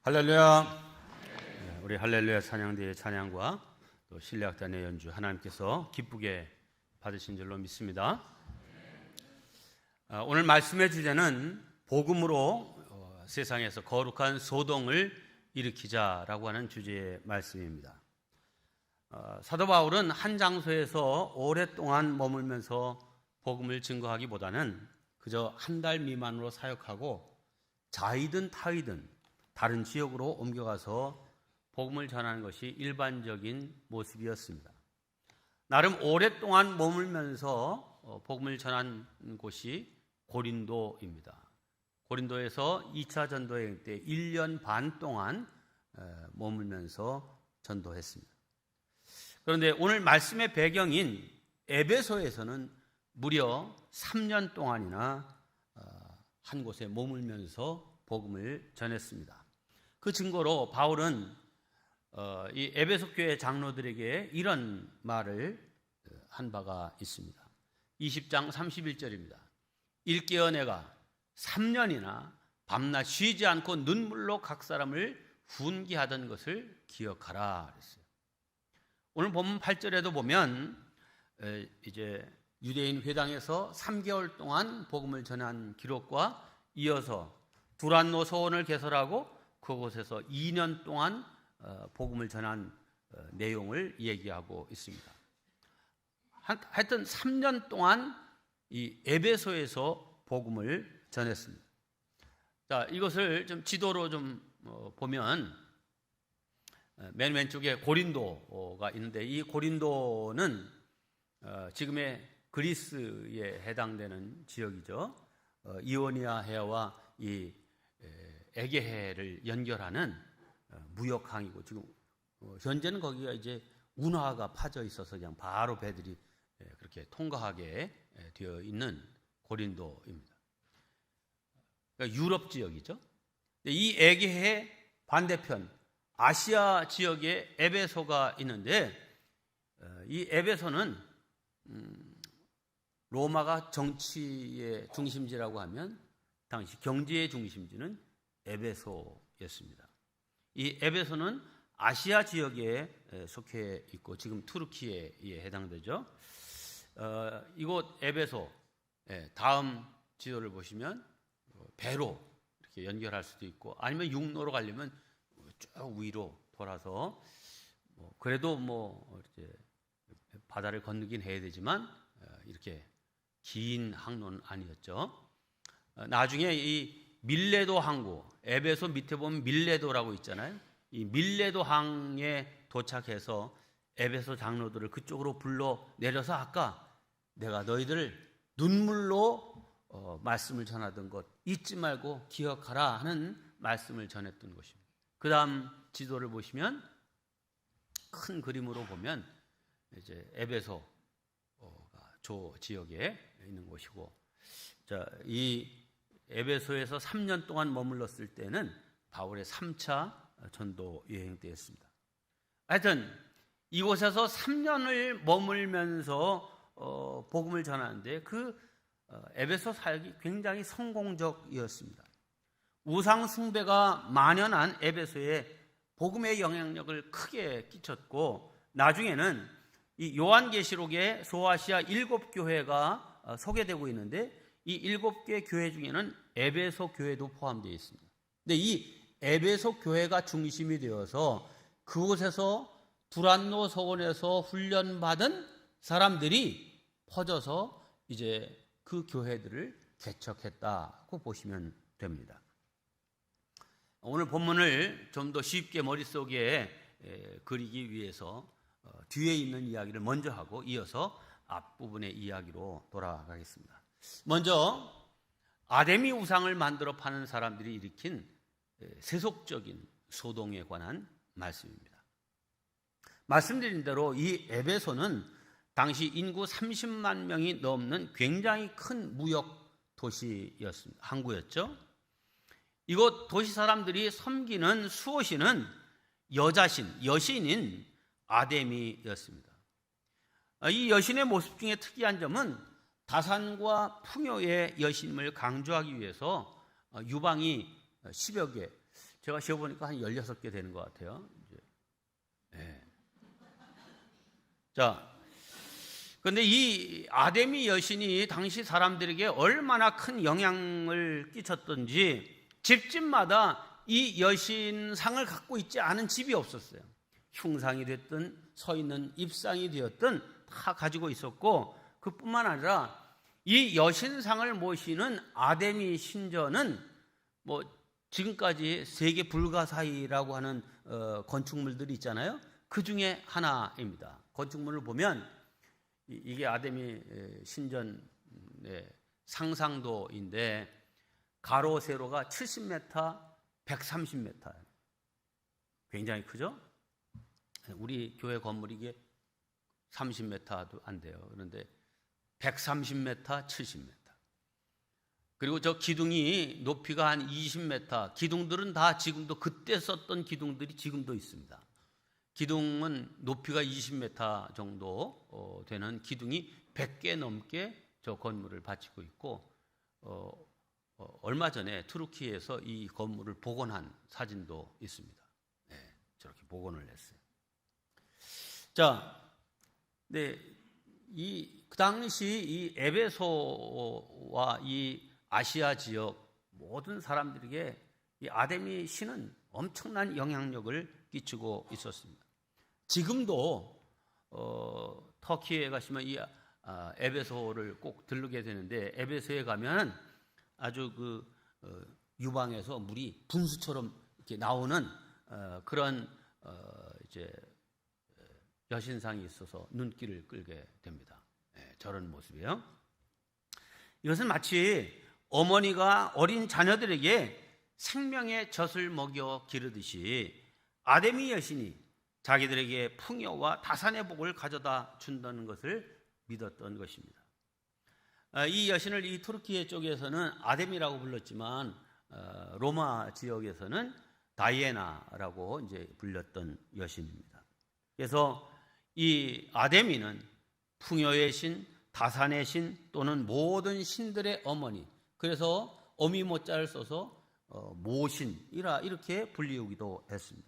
할렐루야. 우리 할렐루야 찬양대의 찬양과 또 신뢰악단의 연주 하나님께서 기쁘게 받으신 줄로 믿습니다. 오늘 말씀의 주제는 복음으로 세상에서 거룩한 소동을 일으키자라고 하는 주제의 말씀입니다. 사도 바울은 한 장소에서 오랫동안 머물면서 복음을 증거하기보다는 그저 한 달 미만으로 사역하고 자이든 타이든 다른 지역으로 옮겨가서 복음을 전하는 것이 일반적인 모습이었습니다. 나름 오랫동안 머물면서 복음을 전한 곳이 고린도입니다. 고린도에서 2차 전도여행 때 1년 반 동안 머물면서 전도했습니다. 그런데 오늘 말씀의 배경인 에베소에서는 무려 3년 동안이나 한 곳에 머물면서 복음을 전했습니다. 그 증거로 바울은 이 에베소 교회 장로들에게 이런 말을 한 바가 있습니다. 20장 31절입니다. 일깨어 내가 3년이나 밤낮 쉬지 않고 눈물로 각 사람을 훈계하던 것을 기억하라 그랬어요. 오늘 본문 8절에도 보면 이제 유대인 회당에서 3개월 동안 복음을 전한 기록과 이어서 두란노 서원을 개설하고 그곳에서 2년 동안 복음을 전한 내용을 얘기하고 있습니다. 하여튼 3년 동안 이 에베소에서 복음을 전했습니다. 자, 이것을 좀 지도로 좀 보면 맨 왼쪽에 고린도가 있는데 이 고린도는 지금의 그리스에 해당되는 지역이죠. 이오니아 해와 이 에게해를 연결하는 무역항이고 지금 현재는 거기가 이제 운하가 파져 있어서 그냥 바로 배들이 그렇게 통과하게 되어 있는 고린도입니다. 그러니까 유럽 지역이죠. 이 에게해 반대편 아시아 지역에 에베소가 있는데 이 에베소는 로마가 정치의 중심지라고 하면 당시 경제의 중심지는 에베소였습니다. 이 에베소는 아시아 지역에 속해 있고 지금 투르키에 해당되죠. 이곳 에베소 다음 지도를 보시면 배로 이렇게 연결할 수도 있고 아니면 육로로 가려면 쭉 위로 돌아서 그래도 이렇게 바다를 건너긴 해야 되지만 이렇게 긴 항로는 아니었죠. 나중에 이 밀레도 항구, 에베소 밑에 보면 밀레도라고 있잖아요. 이 밀레도 항에 도착해서 에베소 장로들을 그쪽으로 불러 내려서 아까 내가 너희들을 눈물로 말씀을 전하던 것 잊지 말고 기억하라 하는 말씀을 전했던 것입니다. 그 다음 지도를 보시면 큰 그림으로 보면 이제 에베소가 저 지역에 있는 곳이고, 자, 이 에베소에서 3년 동안 머물렀을 때는 바울의 3차 전도 여행 때였습니다. 하여튼 이곳에서 3년을 머물면서 복음을 전하는데 그 에베소 사역이 굉장히 성공적이었습니다. 우상 숭배가 만연한 에베소에 복음의 영향력을 크게 끼쳤고 나중에는 이 요한계시록에 소아시아 7교회가 소개되고 있는데 이 7개 교회 중에는 에베소 교회도 포함되어 있습니다. 근데 이 에베소 교회가 중심이 되어서 그곳에서 두란노 서원에서 훈련받은 사람들이 퍼져서 이제 그 교회들을 개척했다고 보시면 됩니다. 오늘 본문을 좀 더 쉽게 머릿속에 그리기 위해서 뒤에 있는 이야기를 먼저 하고 이어서 앞부분의 이야기로 돌아가겠습니다. 먼저 아데미 우상을 만들어 파는 사람들이 일으킨 세속적인 소동에 관한 말씀입니다. 말씀드린 대로 이 에베소는 당시 인구 30만 명이 넘는 굉장히 큰 무역 도시였습니다. 항구였죠. 이곳 도시 사람들이 섬기는 수호신은 여신인 아데미였습니다. 이 여신의 모습 중에 특이한 점은 다산과 풍요의 여신임을 강조하기 위해서 유방이 10여 개, 제가 세어보니까 한 16개 되는 것 같아요. 네. 자, 그런데 이 아데미 여신이 당시 사람들에게 얼마나 큰 영향을 끼쳤던지 집집마다 이 여신상을 갖고 있지 않은 집이 없었어요. 흉상이 됐든 서 있는 입상이 되었든 다 가지고 있었고, 그뿐만 아니라 이 여신상을 모시는 아데미 신전은 뭐 지금까지 세계 불가사의라고 하는 건축물들이 있잖아요. 그 중에 하나입니다. 건축물을 보면 이게 아데미 신전의 상상도인데 가로 세로가 70m, 130m. 굉장히 크죠? 우리 교회 건물이 이게 30m도 안 돼요. 그런데 130m, 70m. 그리고 저 기둥이 높이가 한 20m. 기둥들은 다 지금도 그때 썼던 기둥들이 지금도 있습니다. 기둥은 높이가 20m 정도 되는 기둥이 100개 넘게 저 건물을 바치고 있고, 얼마 전에 투르키에서 이 건물을 복원한 사진도 있습니다. 네, 저렇게 복원을 했어요. 자, 네, 그 당시 이 에베소와 이 아시아 지역 모든 사람들에게 이 아데미 신은 엄청난 영향력을 끼치고 있었습니다. 지금도 터키에 가시면 이 에베소를 꼭 들르게 되는데, 에베소에 가면 아주 유방에서 물이 분수처럼 이렇게 나오는 그런 이제 여신상이 있어서 눈길을 끌게 됩니다. 네, 저런 모습이에요. 이것은 마치 어머니가 어린 자녀들에게 생명의 젖을 먹여 기르듯이 아데미 여신이 자기들에게 풍요와 다산의 복을 가져다 준다는 것을 믿었던 것입니다. 이 여신을 이 투르키예 쪽에서는 아데미라고 불렀지만 로마 지역에서는 다이애나라고 이제 불렸던 여신입니다. 그래서 이 아데미는 풍요의 신, 다산의 신 또는 모든 신들의 어머니, 그래서 어미모자를 써서 모신이라 이렇게 불리우기도 했습니다.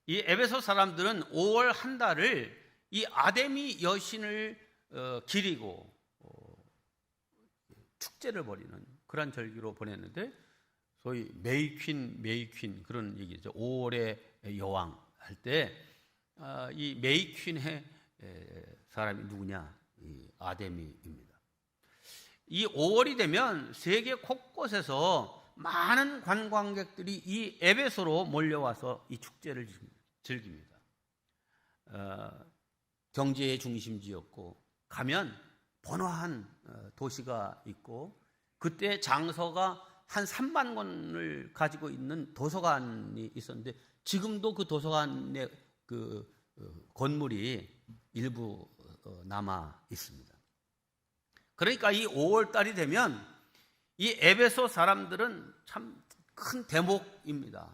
이 에베소 사람들은 5월 한 달을 이 아데미 여신을 기리고 축제를 벌이는 그런 절기로 보냈는데, 소위 메이퀸 그런 얘기죠. 5월의 여왕 할 때 이 메이퀸의 사람이 누구냐? 이 아데미입니다. 이 5월이 되면 세계 곳곳에서 많은 관광객들이 이 에베소로 몰려와서 이 축제를 즐깁니다. 경제의 중심지였고, 가면 번화한 도시가 있고, 그때 장서가 한 3만 권을 가지고 있는 도서관이 있었는데, 지금도 그 도서관의 건물이 일부 남아 있습니다. 그러니까 이 5월 달이 되면 이 에베소 사람들은 참 큰 대목입니다.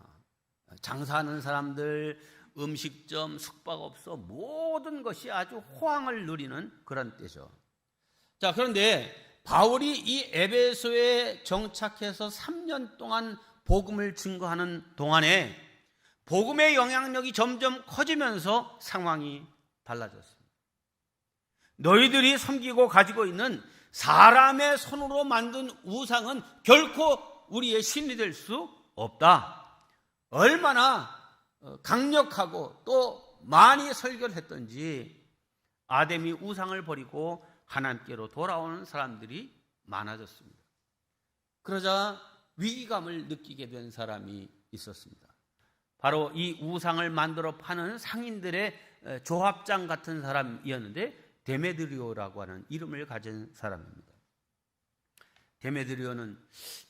장사하는 사람들, 음식점, 숙박업소 모든 것이 아주 호황을 누리는 그런 때죠. 자, 그런데 바울이 이 에베소에 정착해서 3년 동안 복음을 증거하는 동안에 복음의 영향력이 점점 커지면서 상황이 달라졌습니다. 너희들이 섬기고 가지고 있는 사람의 손으로 만든 우상은 결코 우리의 신이 될 수 없다. 얼마나 강력하고 또 많이 설교를 했던지 아데미 우상을 버리고 하나님께로 돌아오는 사람들이 많아졌습니다. 그러자 위기감을 느끼게 된 사람이 있었습니다. 바로 이 우상을 만들어 파는 상인들의 조합장 같은 사람이었는데, 데메드리오라고 하는 이름을 가진 사람입니다. 데메드리오는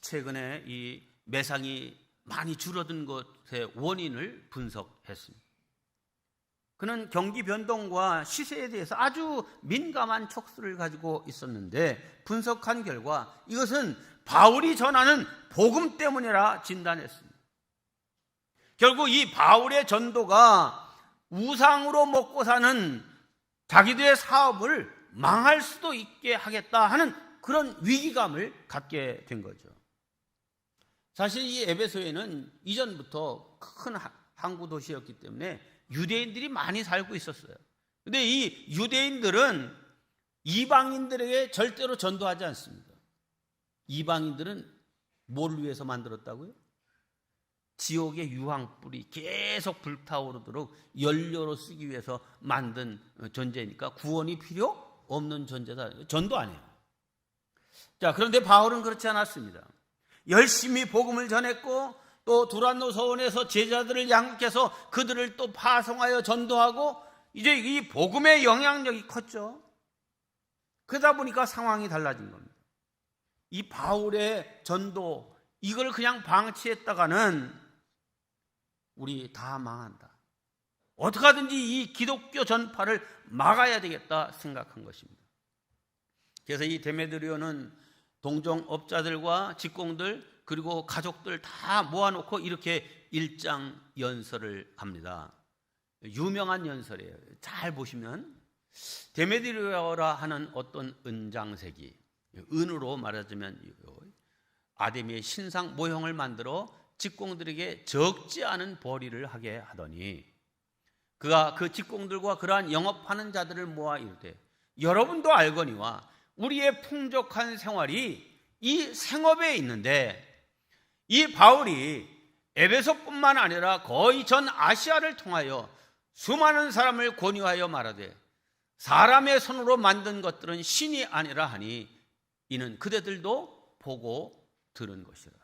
최근에 이 매상이 많이 줄어든 것의 원인을 분석했습니다. 그는 경기 변동과 시세에 대해서 아주 민감한 촉수를 가지고 있었는데, 분석한 결과 이것은 바울이 전하는 복음 때문이라 진단했습니다. 결국 이 바울의 전도가 우상으로 먹고 사는 자기들의 사업을 망할 수도 있게 하겠다 하는 그런 위기감을 갖게 된 거죠. 사실 이 에베소에는 이전부터 큰 항구 도시였기 때문에 유대인들이 많이 살고 있었어요. 근데 이 유대인들은 이방인들에게 절대로 전도하지 않습니다. 이방인들은 뭘 위해서 만들었다고요? 지옥의 유황불이 계속 불타오르도록 연료로 쓰기 위해서 만든 존재니까 구원이 필요 없는 존재다. 전도 안 해요. 자, 그런데 바울은 그렇지 않았습니다. 열심히 복음을 전했고 또 두란노 서원에서 제자들을 양육해서 그들을 또 파송하여 전도하고 이제 이 복음의 영향력이 컸죠. 그러다 보니까 상황이 달라진 겁니다. 이 바울의 전도 이걸 그냥 방치했다가는 우리 다 망한다. 어떻게 하든지 이 기독교 전파를 막아야 되겠다 생각한 것입니다. 그래서 이 데메드리오는 동종업자들과 직공들 그리고 가족들 다 모아놓고 이렇게 일장 연설을 합니다. 유명한 연설이에요. 잘 보시면 데메드리오라 하는 어떤 은장색이, 은으로 말하자면 아데미의 신상 모형을 만들어 직공들에게 적지 않은 벌이를 하게 하더니 그가 그 직공들과 그러한 영업하는 자들을 모아 이르되 여러분도 알거니와 우리의 풍족한 생활이 이 생업에 있는데 이 바울이 에베소뿐만 아니라 거의 전 아시아를 통하여 수많은 사람을 권유하여 말하되 사람의 손으로 만든 것들은 신이 아니라 하니 이는 그대들도 보고 들은 것이라.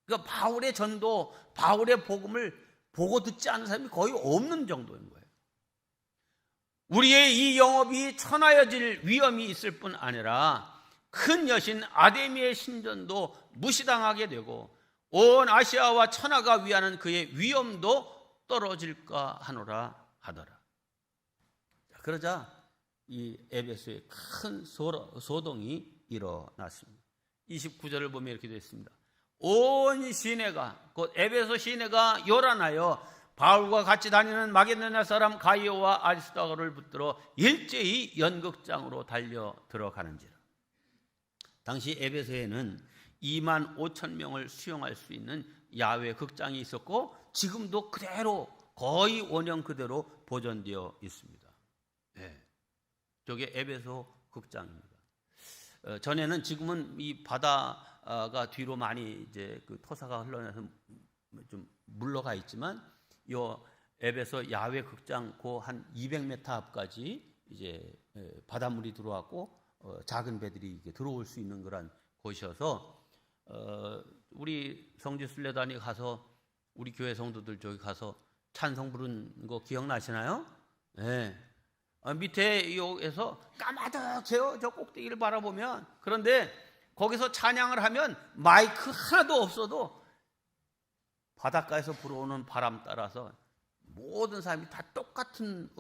그러니까 바울의 전도, 바울의 복음을 보고 듣지 않은 사람이 거의 없는 정도인 거예요. 우리의 이 영업이 천하여질 위험이 있을 뿐 아니라 큰 여신 아데미의 신전도 무시당하게 되고 온 아시아와 천하가 위하는 그의 위엄도 떨어질까 하노라 하더라. 그러자 이 에베소에 큰 소동이 일어났습니다. 29절을 보면 이렇게 되어 있습니다. 온 시내가 곧 에베소 시내가 요란하여 바울과 같이 다니는 마게도냐 사람 가이오와 아리스도아를 붙들어 일제히 연극장으로 달려 들어가는지라. 당시 에베소에는 2만 5천 명을 수용할 수 있는 야외 극장이 있었고 지금도 그대로 거의 원형 그대로 보존되어 있습니다. 네. 저게 에베소 극장입니다. 전에는 지금은 이 바다가 뒤로 많이 이제 그 토사가 흘러내서 좀 물러가 있지만 요 에베소 야외 극장 그 한 200m 앞까지 이제 바닷물이 들어왔고 작은 배들이 이렇게 들어올 수 있는 그런 곳이어서 우리 성지순례단이 가서 우리 교회 성도들 저기 가서 찬송 부른 거 기억나시나요? 네. 밑에 여기서 까마득해요. 저 꼭대기를 바라보면. 그런데 거기서 찬양을 하면 마이크 하나도 없어도 바닷가에서 불어오는 바람 따라서 모든 사람이 다 똑같은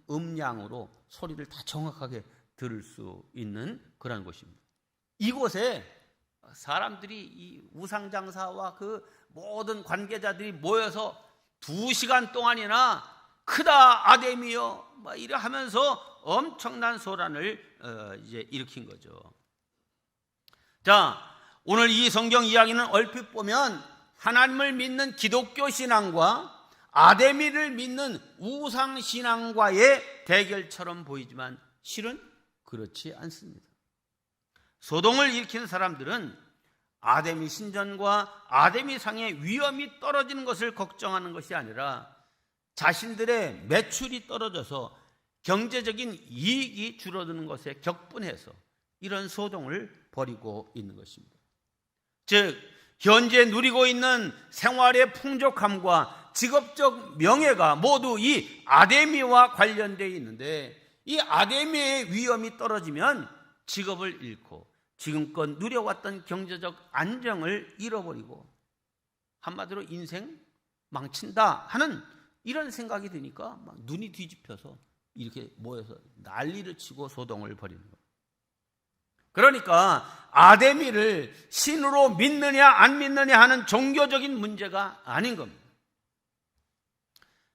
음량으로 소리를 다 정확하게 들을 수 있는 그런 곳입니다. 이곳에 사람들이 이 우상장사와 그 모든 관계자들이 모여서 2시간 동안이나 크다 아데미여 막 이래 하면서 엄청난 소란을 이제 일으킨 거죠. 자, 오늘 이 성경 이야기는 얼핏 보면 하나님을 믿는 기독교 신앙과 아데미를 믿는 우상 신앙과의 대결처럼 보이지만 실은 그렇지 않습니다. 소동을 일으킨 사람들은 아데미 신전과 아데미 상의 위험이 떨어지는 것을 걱정하는 것이 아니라 자신들의 매출이 떨어져서 경제적인 이익이 줄어드는 것에 격분해서 이런 소동을 벌이고 있는 것입니다. 즉 현재 누리고 있는 생활의 풍족함과 직업적 명예가 모두 이 아데미와 관련되어 있는데 이 아데미의 위험이 떨어지면 직업을 잃고 지금껏 누려왔던 경제적 안정을 잃어버리고 한마디로 인생 망친다 하는 이런 생각이 드니까 막 눈이 뒤집혀서 이렇게 모여서 난리를 치고 소동을 벌이는 거예요. 그러니까 아데미를 신으로 믿느냐 안 믿느냐 하는 종교적인 문제가 아닌 겁니다.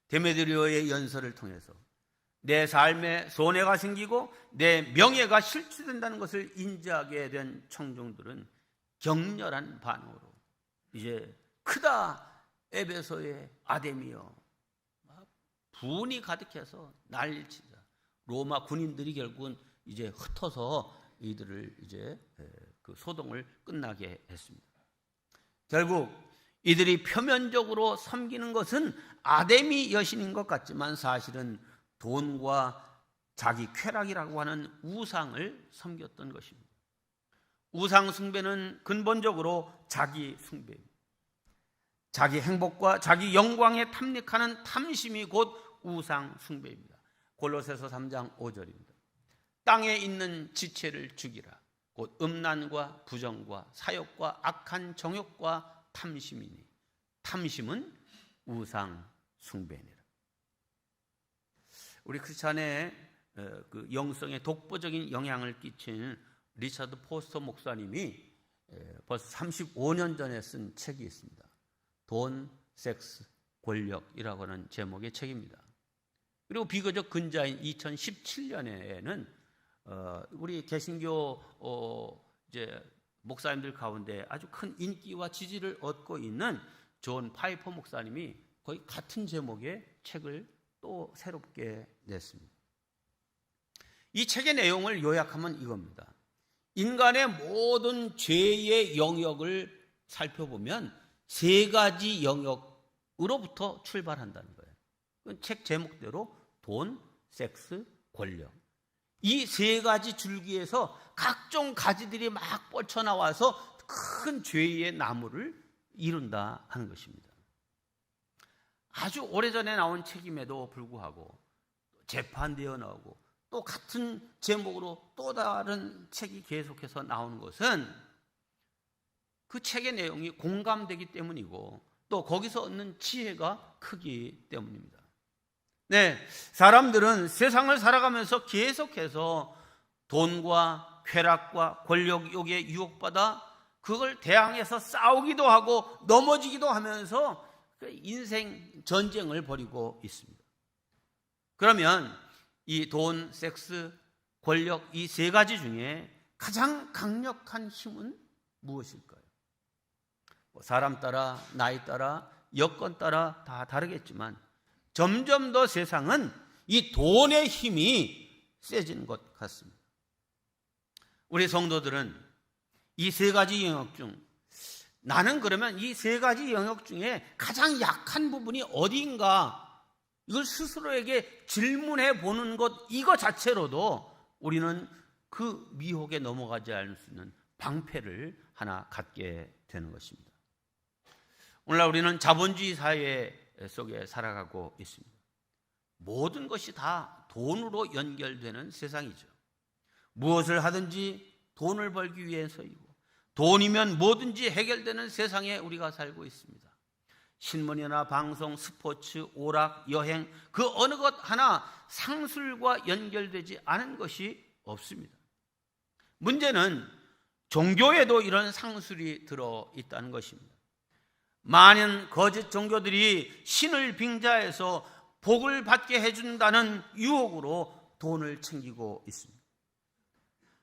데메드리오의 연설을 통해서 내 삶에 손해가 생기고 내 명예가 실추된다는 것을 인지하게 된 청중들은 격렬한 반응으로 이제 크다 에베소의 아데미여, 분이 가득해서 난리치자. 로마 군인들이 결국은 이제 흩어서 이들을 이제 그 소동을 끝나게 했습니다. 결국 이들이 표면적으로 섬기는 것은 아데미 여신인 것 같지만 사실은 돈과 자기 쾌락이라고 하는 우상을 섬겼던 것입니다. 우상 숭배는 근본적으로 자기 숭배입니다. 자기 행복과 자기 영광에 탐닉하는 탐심이 곧 우상 숭배입니다. 골로새서 3장 5절입니다. 땅에 있는 지체를 죽이라. 곧 음란과 부정과 사욕과 악한 정욕과 탐심이니 탐심은 우상 숭배니라. 우리 크리스찬의 그 영성에 독보적인 영향을 끼친 리처드 포스터 목사님이 벌써 35년 전에 쓴 책이 있습니다. 돈, 섹스, 권력이라고 하는 제목의 책입니다. 그리고 비교적 근자인 2017년에는 우리 개신교 이제 목사님들 가운데 아주 큰 인기와 지지를 얻고 있는 존 파이퍼 목사님이 거의 같은 제목의 책을 또 새롭게 냈습니다. 이 책의 내용을 요약하면 이겁니다. 인간의 모든 죄의 영역을 살펴보면 세 가지 영역으로부터 출발한다는 거예요. 책 제목대로 돈, 섹스, 권력. 이 세 가지 줄기에서 각종 가지들이 막 뻗쳐나와서 큰 죄의 나무를 이룬다 하는 것입니다. 아주 오래전에 나온 책임에도 불구하고 재판되어 나오고 또 같은 제목으로 또 다른 책이 계속해서 나오는 것은 그 책의 내용이 공감되기 때문이고 또 거기서 얻는 지혜가 크기 때문입니다. 네, 사람들은 세상을 살아가면서 계속해서 돈과 쾌락과 권력욕에 유혹받아 그걸 대항해서 싸우기도 하고 넘어지기도 하면서 인생 전쟁을 벌이고 있습니다. 그러면 이 돈, 섹스, 권력 이 세 가지 중에 가장 강력한 힘은 무엇일까요? 사람 따라, 나이 따라, 여건 따라 다 다르겠지만 점점 더 세상은 이 돈의 힘이 세지는 것 같습니다. 우리 성도들은 이 세 가지 영역 중 나는 그러면 이 세 가지 영역 중에 가장 약한 부분이 어디인가 이걸 스스로에게 질문해 보는 것 이거 자체로도 우리는 그 미혹에 넘어가지 않을 수 있는 방패를 하나 갖게 되는 것입니다. 오늘날 우리는 자본주의 사회 속에 살아가고 있습니다. 모든 것이 다 돈으로 연결되는 세상이죠. 무엇을 하든지 돈을 벌기 위해서이고 돈이면 뭐든지 해결되는 세상에 우리가 살고 있습니다. 신문이나 방송, 스포츠, 오락, 여행 그 어느 것 하나 상술과 연결되지 않은 것이 없습니다. 문제는 종교에도 이런 상술이 들어있다는 것입니다. 많은 거짓 종교들이 신을 빙자해서 복을 받게 해준다는 유혹으로 돈을 챙기고 있습니다.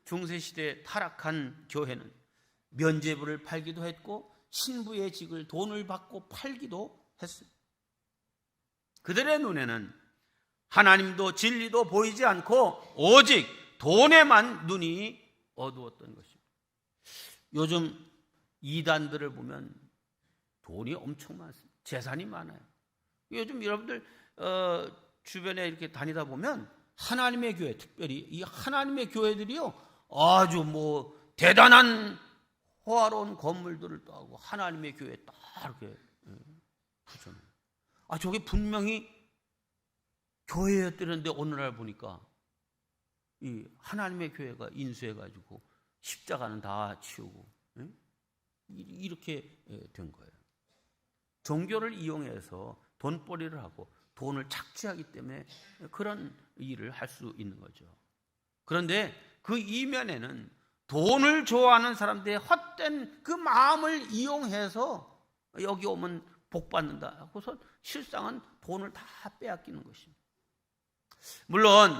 중세시대에 타락한 교회는 면죄부를 팔기도 했고 신부의 직을 돈을 받고 팔기도 했습니다. 그들의 눈에는 하나님도 진리도 보이지 않고 오직 돈에만 눈이 어두웠던 것입니다. 요즘 이단들을 보면 돈이 엄청 많습니다. 재산이 많아요. 요즘 여러분들 주변에 이렇게 다니다 보면 하나님의 교회, 특별히 이 하나님의 교회들이요 아주 뭐 대단한 호화로운 건물들을 또 하고 하나님의 교회에 딱 이렇게 붙여놔요. 저게 분명히 교회였다는데 오늘날 보니까 이 하나님의 교회가 인수해가지고 십자가는 다 치우고 이렇게 된 거예요. 종교를 이용해서 돈벌이를 하고 돈을 착취하기 때문에 그런 일을 할 수 있는 거죠. 그런데 그 이면에는 돈을 좋아하는 사람들의 헛된 그 마음을 이용해서 여기 오면 복 받는다 하고서 실상은 돈을 다 빼앗기는 것입니다. 물론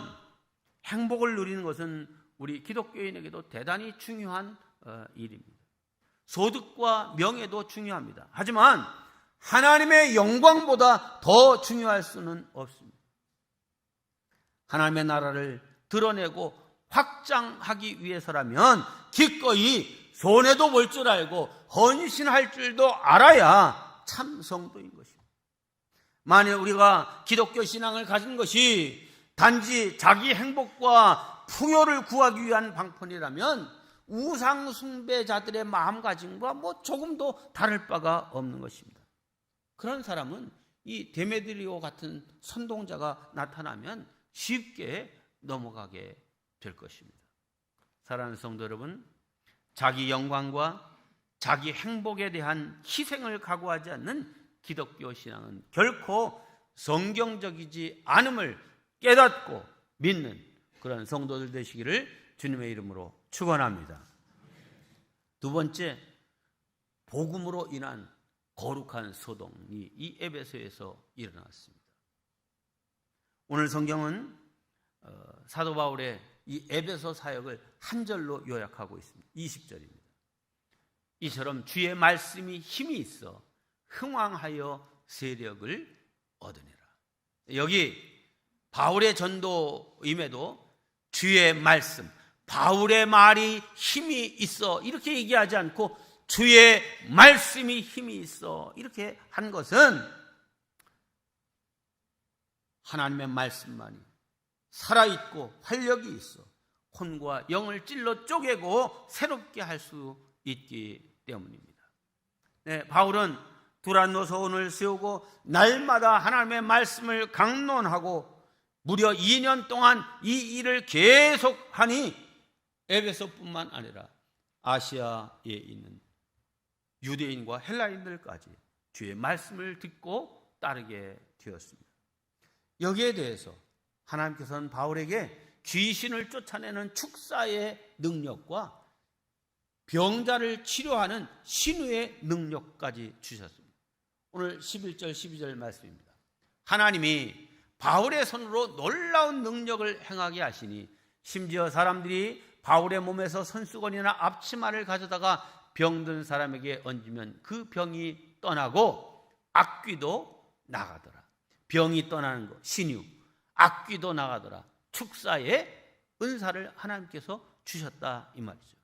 행복을 누리는 것은 우리 기독교인에게도 대단히 중요한 일입니다. 소득과 명예도 중요합니다. 하지만 하나님의 영광보다 더 중요할 수는 없습니다. 하나님의 나라를 드러내고 확장하기 위해서라면 기꺼이 손해도 볼 줄 알고 헌신할 줄도 알아야 참 성도인 것입니다. 만일 우리가 기독교 신앙을 가진 것이 단지 자기 행복과 풍요를 구하기 위한 방편이라면 우상 숭배자들의 마음가짐과 조금도 다를 바가 없는 것입니다. 그런 사람은 이 데메드리오 같은 선동자가 나타나면 쉽게 넘어가게 될 것입니다. 사랑하는 성도 여러분, 자기 영광과 자기 행복에 대한 희생을 각오하지 않는 기독교 신앙은 결코 성경적이지 않음을 깨닫고 믿는 그런 성도들 되시기를 주님의 이름으로 축원합니다. 두 번째, 복음으로 인한 거룩한 소동이 이 에베소에서 일어났습니다. 오늘 성경은 사도 바울의 이 에베소 사역을 한 절로 요약하고 있습니다. 20절입니다. 이처럼 주의 말씀이 힘이 있어 흥왕하여 세력을 얻으니라. 여기 바울의 전도임에도 주의 말씀, 바울의 말이 힘이 있어 이렇게 얘기하지 않고 주의 말씀이 힘이 있어 이렇게 한 것은 하나님의 말씀만이 살아있고 활력이 있어 혼과 영을 찔러 쪼개고 새롭게 할 수 있기 때문입니다. 네, 바울은 두란노 서원을 세우고 날마다 하나님의 말씀을 강론하고 무려 2년 동안 이 일을 계속하니 에베소뿐만 아니라 아시아에 있는 유대인과 헬라인들까지 주의 말씀을 듣고 따르게 되었습니다. 여기에 대해서 하나님께서는 바울에게 귀신을 쫓아내는 축사의 능력과 병자를 치료하는 신유의 능력까지 주셨습니다. 오늘 11절 12절 말씀입니다. 하나님이 바울의 손으로 놀라운 능력을 행하게 하시니 심지어 사람들이 바울의 몸에서 손수건이나 앞치마를 가져다가 병든 사람에게 얹으면 그 병이 떠나고 악귀도 나가더라. 병이 떠나는 것, 신유, 악귀도 나가더라. 축사의 은사를 하나님께서 주셨다 이 말이죠.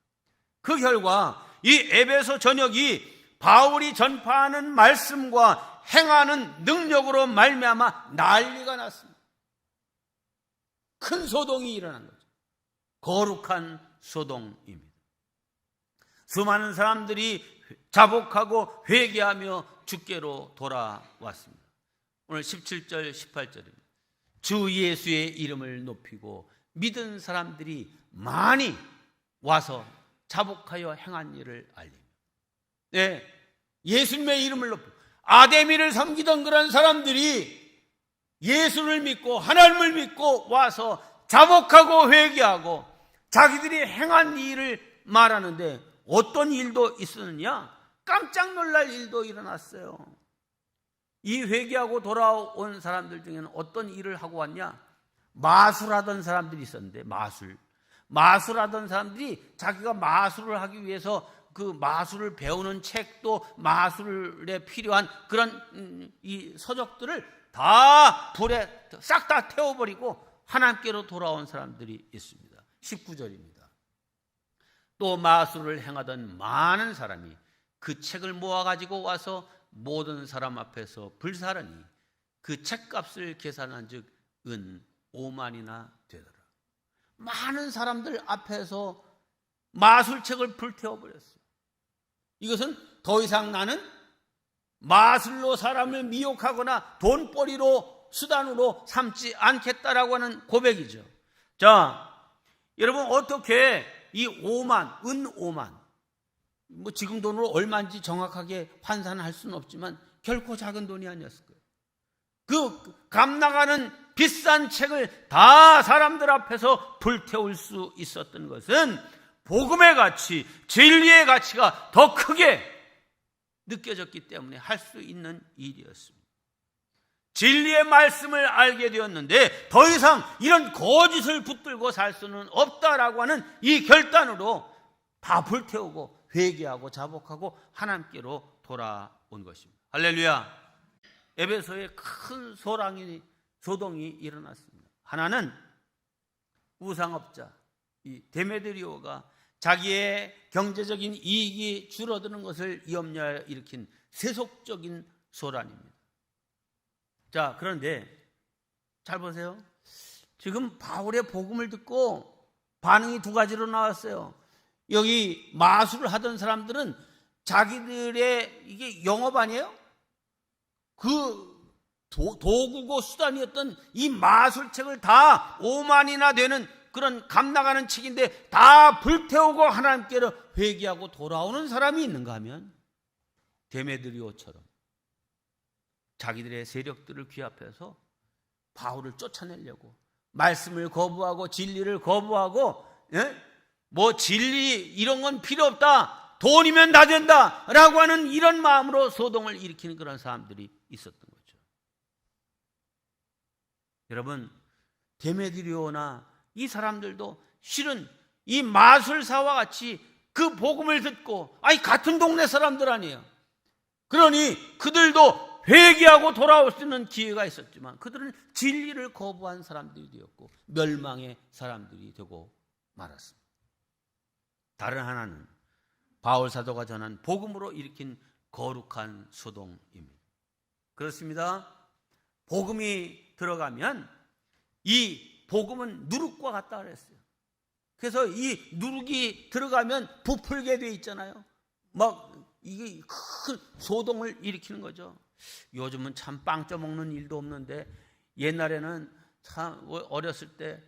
그 결과 이 에베소 전역이 바울이 전파하는 말씀과 행하는 능력으로 말미암아 난리가 났습니다. 큰 소동이 일어난 거죠. 거룩한 소동입니다. 수많은 사람들이 자복하고 회개하며 주께로 돌아왔습니다. 오늘 17절 18절입니다. 주 예수의 이름을 높이고 믿은 사람들이 많이 와서 자복하여 행한 일을 알리며, 네, 예수님의 이름을 높이고 아데미를 섬기던 그런 사람들이 예수를 믿고 하나님을 믿고 와서 자복하고 회개하고 자기들이 행한 일을 말하는데 어떤 일도 있었느냐? 깜짝 놀랄 일도 일어났어요. 이 회개하고 돌아온 사람들 중에는 어떤 일을 하고 왔냐? 마술하던 사람들이 있었는데 마술하던 사람들이 자기가 마술을 하기 위해서 그 마술을 배우는 책도 마술에 필요한 그런 이 서적들을 다 불에 싹 다 태워버리고 하나님께로 돌아온 사람들이 있습니다. 19절입니다. 또 마술을 행하던 많은 사람이 그 책을 모아가지고 와서 모든 사람 앞에서 불사르니 그 책값을 계산한 즉 은 5만이나 되더라. 많은 사람들 앞에서 마술책을 불태워버렸어요. 이것은 더 이상 나는 마술로 사람을 미혹하거나 돈벌이로 수단으로 삼지 않겠다라고 하는 고백이죠. 자, 여러분 어떻게 이 5만, 은 5만, 지금 돈으로 얼마인지 정확하게 환산할 수는 없지만 결코 작은 돈이 아니었을 거예요. 그 값나가는 비싼 책을 다 사람들 앞에서 불태울 수 있었던 것은 복음의 가치, 진리의 가치가 더 크게 느껴졌기 때문에 할 수 있는 일이었습니다. 진리의 말씀을 알게 되었는데 더 이상 이런 거짓을 붙들고 살 수는 없다라고 하는 이 결단으로 다 불태우고 회개하고 자복하고 하나님께로 돌아온 것입니다. 할렐루야. 에베소에 큰 소동이 일어났습니다. 하나는 우상업자 이 데메드리오가 자기의 경제적인 이익이 줄어드는 것을 염려하여 일으킨 세속적인 소란입니다. 자, 그런데 잘 보세요. 지금 바울의 복음을 듣고 반응이 두 가지로 나왔어요. 여기 마술을 하던 사람들은 자기들의 이게 영업 아니에요? 그 도구고 수단이었던 이 마술책을 다 5만이나 되는 그런 값나가는 책인데 다 불태우고 하나님께로 회개하고 돌아오는 사람이 있는가 하면 데메드리오처럼 자기들의 세력들을 귀합해서 바울을 쫓아내려고 말씀을 거부하고 진리를 거부하고 뭐 진리 이런 건 필요 없다, 돈이면 다 된다 라고 하는 이런 마음으로 소동을 일으키는 그런 사람들이 있었던 거죠. 여러분, 데메드리오나 이 사람들도 실은 이 마술사와 같이 그 복음을 듣고 같은 동네 사람들 아니에요. 그러니 그들도 회개하고 돌아올 수 있는 기회가 있었지만 그들은 진리를 거부한 사람들이 되었고 멸망의 사람들이 되고 말았습니다. 다른 하나는 바울 사도가 전한 복음으로 일으킨 거룩한 소동입니다. 그렇습니다. 복음이 들어가면 이 복음은 누룩과 같다 그랬어요. 그래서 이 누룩이 들어가면 부풀게 돼 있잖아요. 막 이게 큰 소동을 일으키는 거죠. 요즘은 참 빵 쪄먹는 일도 없는데 옛날에는 참 어렸을 때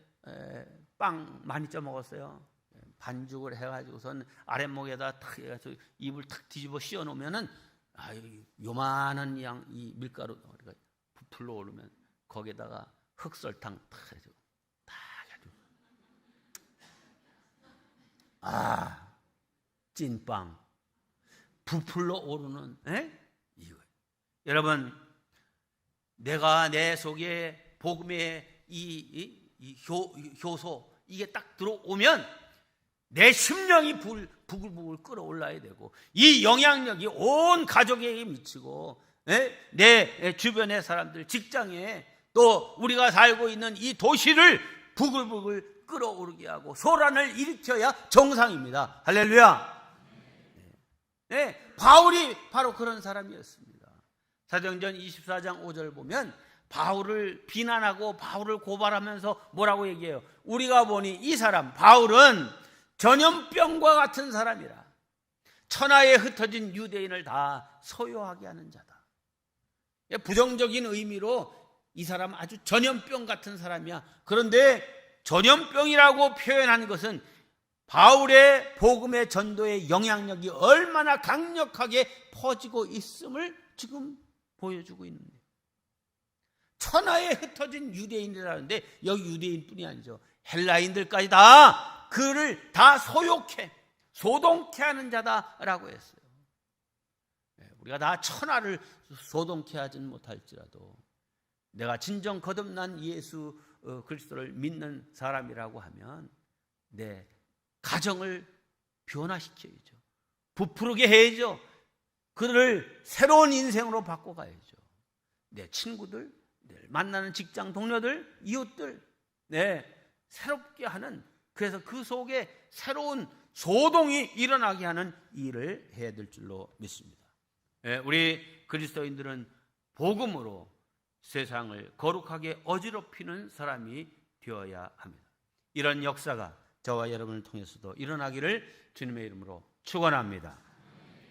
빵 많이 쪄먹었어요. 반죽을 해가지고선 아랫목에다 탁 해가지고 입을 탁 뒤집어 씌워 놓으면은 요만한 양 이 밀가루 부풀러 오르면 거기에다가 흑설탕 탁 해가지고 찐빵 부풀러 오르는 이거. 여러분, 내가 내 속에 복음의 이 효소 이게 딱 들어오면 내 심령이 부글부글 끓어올라야 되고 이 영향력이 온 가족에게 미치고 내 주변의 사람들, 직장에 또 우리가 살고 있는 이 도시를 부글부글 끓어오르게 하고 소란을 일으켜야 정상입니다. 할렐루야. 바울이 바로 그런 사람이었습니다. 사도행전 24장 5절 보면 바울을 비난하고 바울을 고발하면서 뭐라고 얘기해요? 우리가 보니 이 사람 바울은 전염병과 같은 사람이라 천하에 흩어진 유대인을 다 소요하게 하는 자다. 부정적인 의미로 이 사람 아주 전염병 같은 사람이야. 그런데 전염병이라고 표현한 것은 바울의 복음의 전도의 영향력이 얼마나 강력하게 퍼지고 있음을 지금 보여주고 있는 거예요. 천하에 흩어진 유대인이라는데 여기 유대인뿐이 아니죠. 헬라인들까지 다 그를 다 소동케 하는 자다라고 했어요. 우리가 다 천하를 소동케 하지는 못할지라도 내가 진정 거듭난 예수 그리스도를 믿는 사람이라고 하면 내 가정을 변화시켜야죠. 부풀게 해야죠. 그를 새로운 인생으로 바꿔가야죠. 내 친구들, 내를 만나는 직장 동료들, 이웃들, 새롭게 하는, 그래서 그 속에 새로운 소동이 일어나게 하는 일을 해야 될 줄로 믿습니다. 우리 그리스도인들은 복음으로 세상을 거룩하게 어지럽히는 사람이 되어야 합니다. 이런 역사가 저와 여러분을 통해서도 일어나기를 주님의 이름으로 축원합니다.